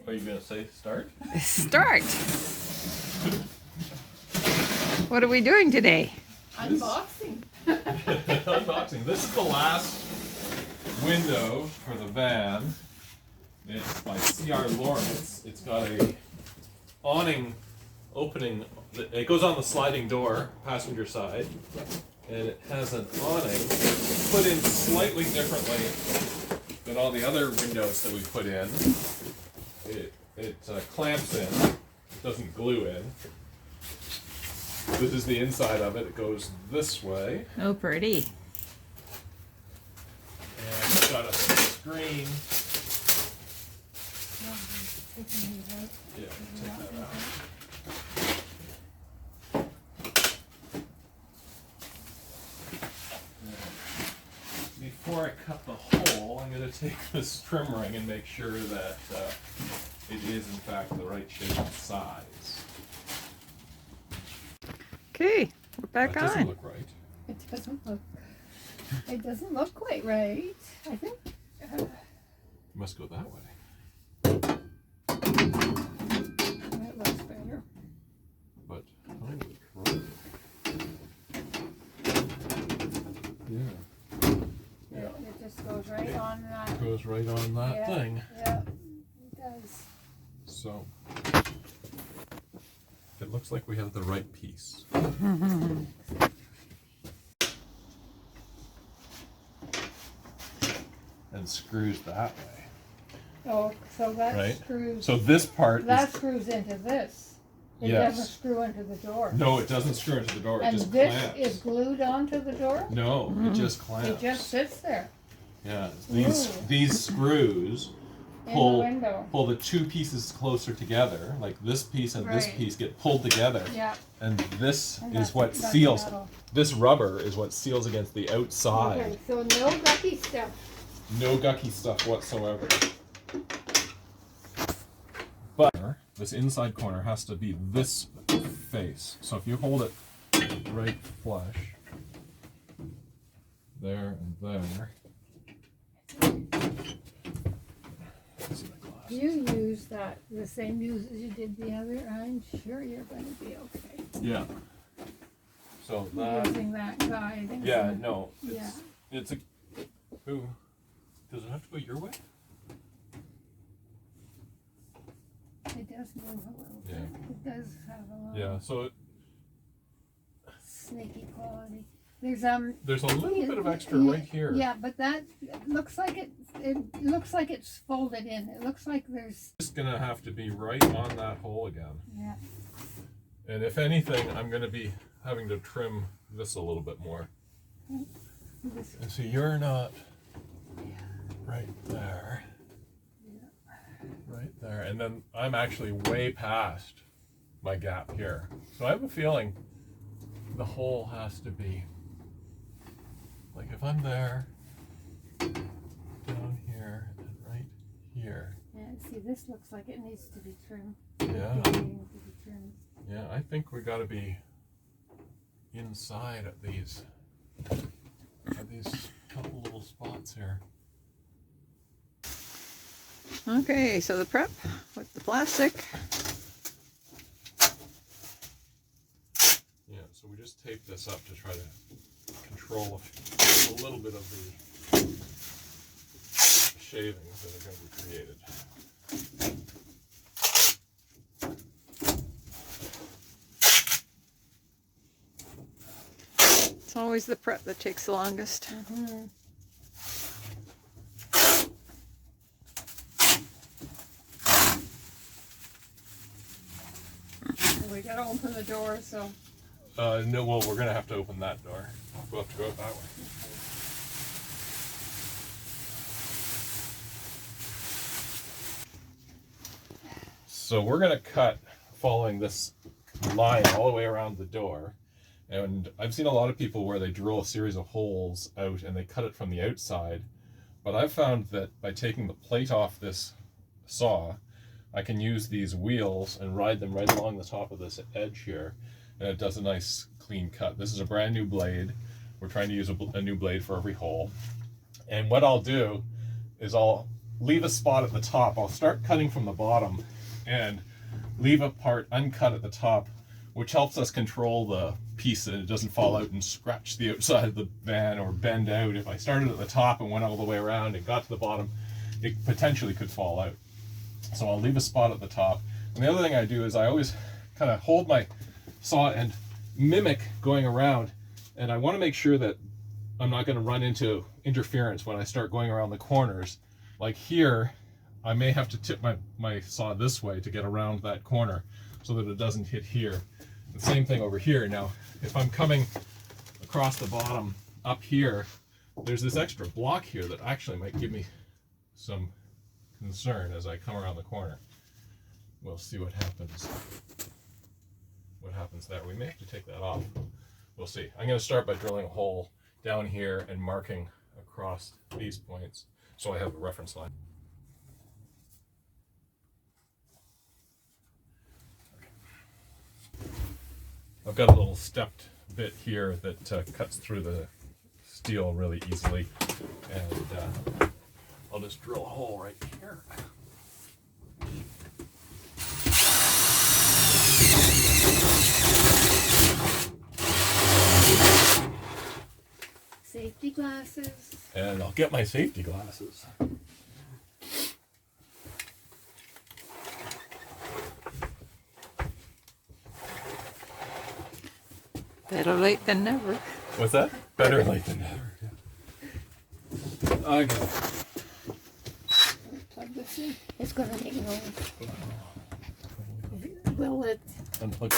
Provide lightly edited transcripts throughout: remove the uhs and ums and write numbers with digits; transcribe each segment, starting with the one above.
Are you gonna say start? Start. What are we doing today? Unboxing. Unboxing. This is the last window for the van. It's by C.R. Lawrence. It's got a awning opening. It goes on the sliding door, passenger side, and it has an awning put in slightly differently than all the other windows that we put in. It clamps in. It doesn't glue in. This is the inside of it. It goes this way. Oh, pretty. And it's got a screen. Yeah, take that out. Before I cut the hole, I'm going to take this trim ring and make sure that it is in fact the right shape and size. Okay, we're back That doesn't on. look right. It doesn't look quite right. I think. You must go that way. That looks better. But holy crap. Yeah. It just goes right on that. It goes right on that Yeah. thing. Yeah, it does. So it looks like we have the right piece. And screws that way. Oh, so that Right. screws. So this part that is, screws into this. It Yes. doesn't screw into the door. no, it doesn't screw into the door. It And just this clamps. is glued onto the door. No, it just clamps. It just sits there Yeah, Ooh. these screws in pull the window. pull the two pieces closer together. Like this piece and this Right. piece get pulled together. Yeah. And this And is what that's seals. metal. This rubber is what seals against the outside. Okay, so no gucky stuff. No gucky stuff whatsoever. But this inside corner has to be this face. So if you hold it right flush, there and there. You use the same use as you did the other. I'm sure you're going to be okay. Yeah. So that. Using that guide. Yeah, no. Yeah. It's a. Who? Does it have to go your way? It does move a little bit. Yeah. It does have a little Yeah. So it, snaky quality. there's a little bit of extra right here. Yeah, but that looks like it looks like it's folded in. It looks like there's It's gonna have to be right on that hole again. yeah. And if anything, I'm gonna be having to trim this a little bit more. This, And so you're not right there. Right there. And then I'm actually way past my gap here. So I have a feeling the hole has to be like if I'm there, down here, and right here. yeah, see, this looks like it needs to be trimmed. Yeah. It needs to be trimmed. Yeah, I think we gotta be inside at these couple little spots here. Okay, so the prep with the plastic. Yeah, so we just tape this up to try to control a little bit of the shavings that are going to be created. It's always the prep that takes the longest. Mm-hmm. We gotta open the door, so No, well, we're going to have to open that door. We'll have to go out that way. So we're going to cut following this line all the way around the door. And I've seen a lot of people where they drill a series of holes out and they cut it from the outside. But I've found that by taking the plate off this saw, I can use these wheels and ride them right along the top of this edge here, and it does a nice clean cut. This is a brand new blade. We're trying to use a new blade for every hole. And what I'll do is I'll leave a spot at the top. I'll start cutting from the bottom and leave a part uncut at the top, which helps us control the piece so it doesn't fall out and scratch the outside of the van or bend out. If I started at the top and went all the way around and got to the bottom, it potentially could fall out. So I'll leave a spot at the top. And the other thing I do is I always kind of hold my saw and mimic going around, and I want to make sure that I'm not going to run into interference when I start going around the corners. Like here, I may have to tip my saw this way to get around that corner so that it doesn't hit here. The same thing over here. Now, if I'm coming across the bottom up here, there's this extra block here that actually might give me some concern as I come around the corner. We'll see what happens. What happens there. We may have to take that off. We'll see. I'm going to start by drilling a hole down here and marking across these points so I have a reference line. I've got a little stepped bit here that cuts through the steel really easily, and I'll just drill a hole right here. Safety glasses. And I'll get my safety glasses. Better late than never. What's that? Better late than never. Okay. Plug this in. It's gonna make noise. Will it? Unplug.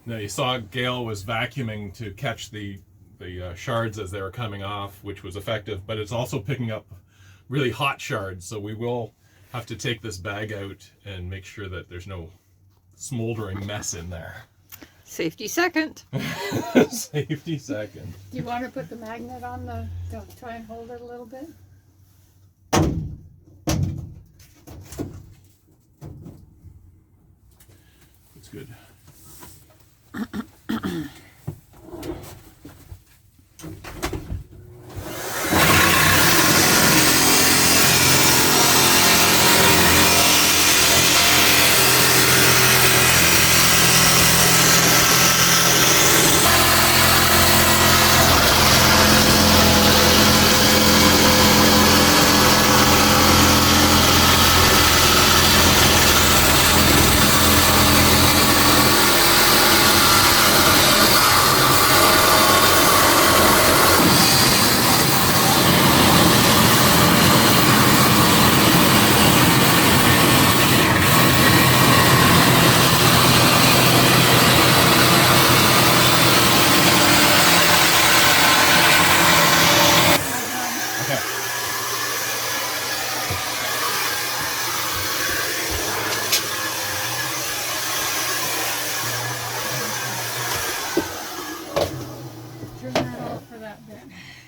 Now you saw Gail was vacuuming to catch the shards as they were coming off, which was effective, but it's also picking up really hot shards, so we will have to take this bag out and make sure that there's no smoldering mess in there. Safety second. Safety second. Do you want to put the magnet on the, to try and hold it a little bit? It's good.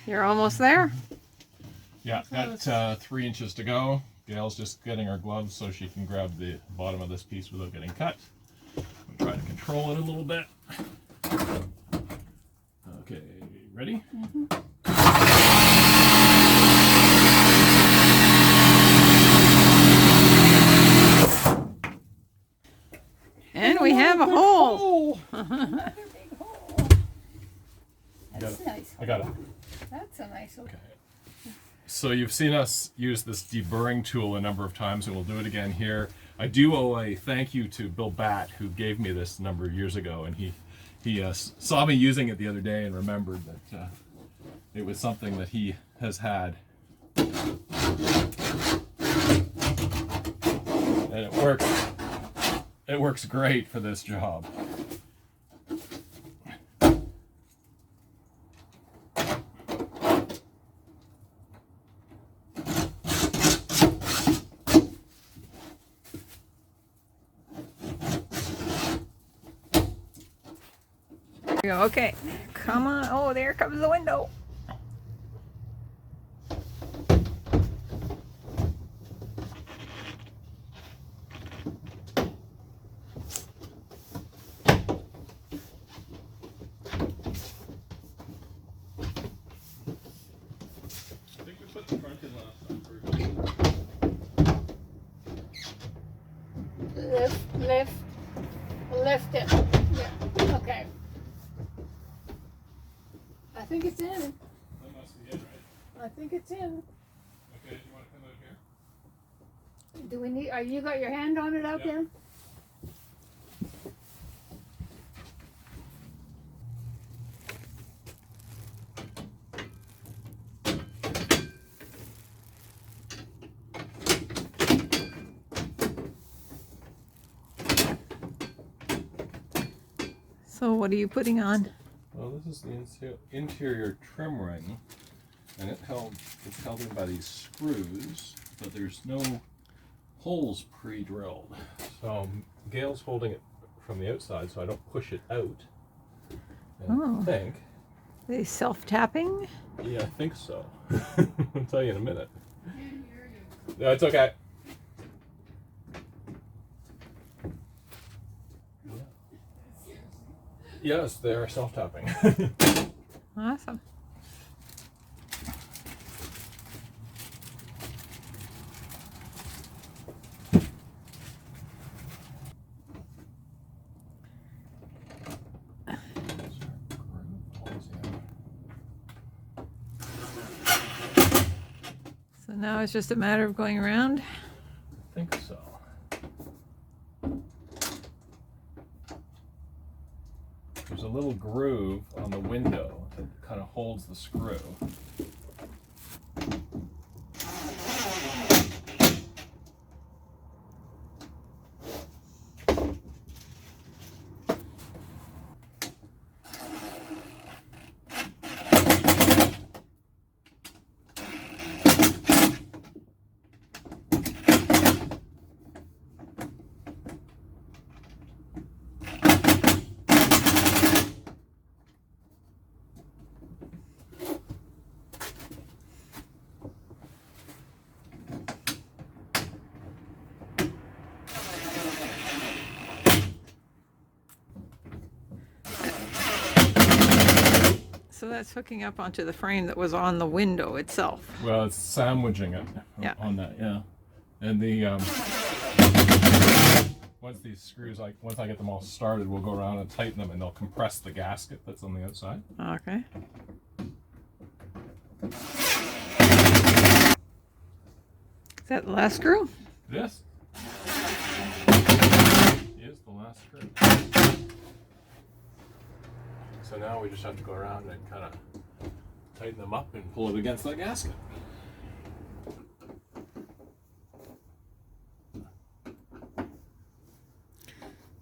You're almost there? Yeah, got 3 inches to go. Gail's just getting her gloves so she can grab the bottom of this piece without getting cut. I'm trying to control it a little bit. Okay, ready? And we have a hole. Another big hole. That's nice. I got it. That's a nice hole. Okay. So you've seen us use this deburring tool a number of times, and we'll do it again here. I do owe a thank you to Bill Batt, who gave me this a number of years ago, and he saw me using it the other day and remembered that it was something that he has had. And it works. It works great for this job. Okay, come on. Oh, there comes the window. I think we put the front in last time. Lift it. Yeah. Okay. I think it's in. That must be it, right? I think it's in. Okay, do you want to come out here? Do we need? Are you got your hand on it out Yeah. there? So what are you putting on? Well, this is the interior trim ring, and it's held in by these screws, but there's no holes pre-drilled. So Gail's holding it from the outside so I don't push it out. And Oh. I think, Are they self-tapping? yeah, I think so. I'll tell you in a minute. No, it's okay. Yes, they are self-tapping. Awesome. So now it's just a matter of going around. I think so. There's a little groove on the window that kind of holds the screw. So that's hooking up onto the frame that was on the window itself. Well, it's sandwiching it Yeah. on that, yeah. And the once these screws, once I get them all started, we'll go around and tighten them, and they'll compress the gasket that's on the outside. Okay. Is that the last screw? Yes. Here's the last screw. So now we just have to go around and kind of tighten them up and pull it against that gasket.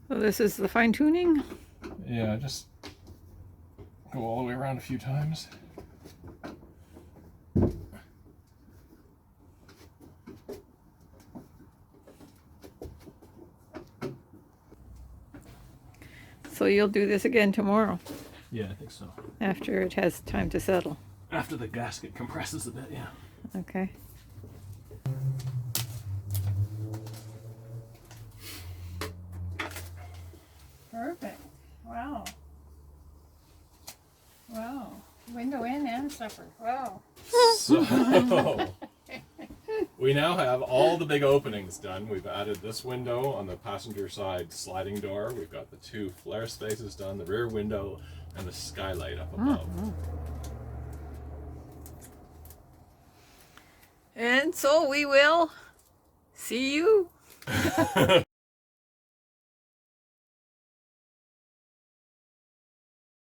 So this is the fine tuning. Yeah, just go all the way around a few times. So you'll do this again tomorrow Yeah, I think so. after it has time to settle. After the gasket compresses a bit, yeah. Okay. Perfect. Wow. Wow. Window in and supper. Wow. So we now have all the big openings done. We've added this window on the passenger side sliding door. We've got the 2 flare spaces done, the rear window, and the skylight up above. And so we will see you